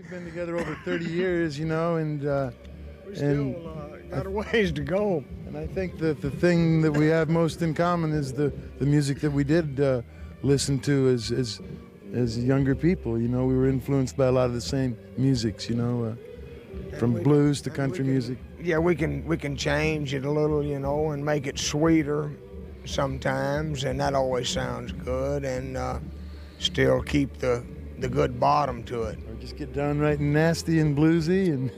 we've been together over 30 years, you know, and We still got a ways to go. And I think that the thing that we have most in common is the music that we did listen to as younger people. You know, we were influenced by a lot of the same musics, you know, from blues to country music. Yeah, we can change it a little, you know, and make it sweeter sometimes, and that always sounds good, and still keep the good bottom to it. Or just get downright nasty and bluesy and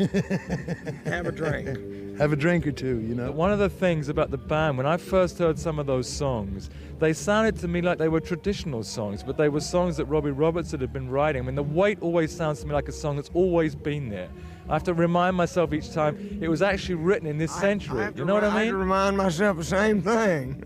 Have a drink. Have a drink or two, you know. One of the things about the band, when I first heard some of those songs, they sounded to me like they were traditional songs, but they were songs that Robbie Robertson had been writing. I mean, The Weight always sounds to me like a song that's always been there. I have to remind myself each time it was actually written in this century. You know what I mean? I have to remind myself the same thing.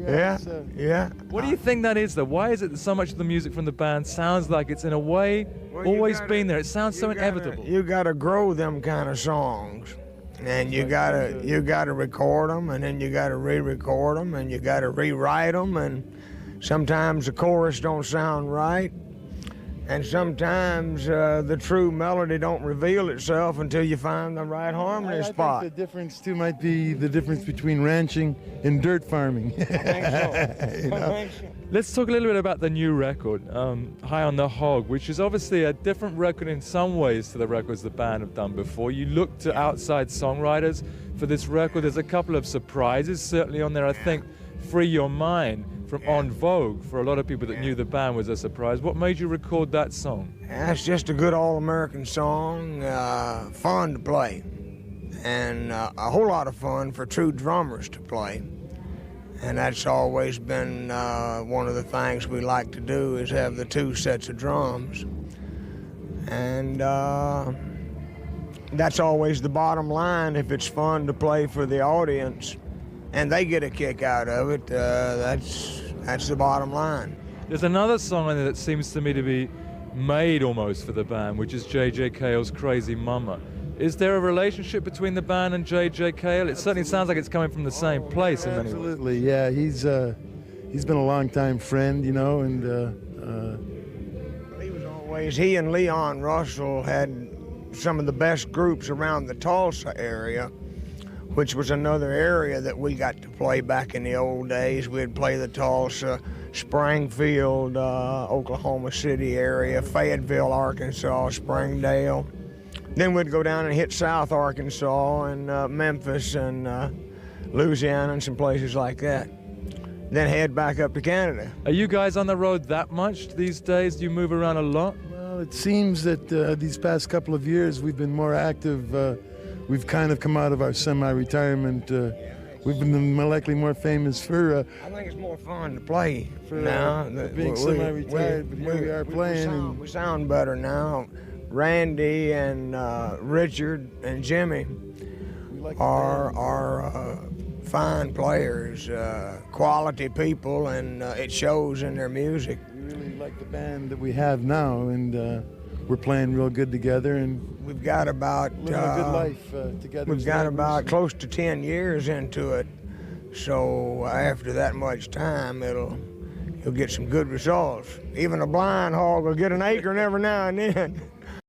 Yeah. What do you think that is, though? Why is it that so much of the music from the band sounds like it's in a way always been there? It sounds so inevitable. You gotta grow them kind of songs. And you gotta record them, and then you gotta re-record them, and you gotta rewrite them, and sometimes the chorus don't sound right, and sometimes the true melody don't reveal itself until you find the right harmony spot. I think the difference too might be the difference between ranching and dirt farming. I think so. You know? I think so. Let's talk a little bit about the new record, High on the Hog, which is obviously a different record in some ways to the records the band have done before. You look to outside songwriters for this record. There's a couple of surprises certainly on there. I think Free Your Mind from En Vogue, for a lot of people that knew the band, was a surprise. What made you record that song? It's just a good all-American song, fun to play, and a whole lot of fun for true drummers to play. And that's always been one of the things we like to do, is have the two sets of drums. And that's always the bottom line. If it's fun to play for the audience and they get a kick out of it, that's the bottom line. There's another song on there that seems to me to be made almost for the band, which is J.J. Cale's Crazy Mama. Is there a relationship between the band and J.J. Cale? It certainly sounds like it's coming from the same place in many ways. Absolutely, yeah. He's been a long-time friend, you know, and He and Leon Russell had some of the best groups around the Tulsa area, which was another area that we got to play back in the old days. We'd play the Tulsa, Springfield, Oklahoma City area, Fayetteville, Arkansas, Springdale. Then we'd go down and hit South Arkansas and Memphis and Louisiana and some places like that. Then head back up to Canada. Are you guys on the road that much these days? Do you move around a lot? Well, it seems that these past couple of years we've been more active. We've kind of come out of our semi-retirement. We've been likely more famous for... I think it's more fun to play now. Being semi-retired, but here we are playing. We sound better now. Randy and Richard and Jimmy are fine players, quality people, and it shows in their music. We really like the band that we have now, and we're playing real good together, and we've got about living a good life together. We've got about close to 10 years into it, so after that much time, you'll get some good results. Even a blind hog will get an acorn every now and then.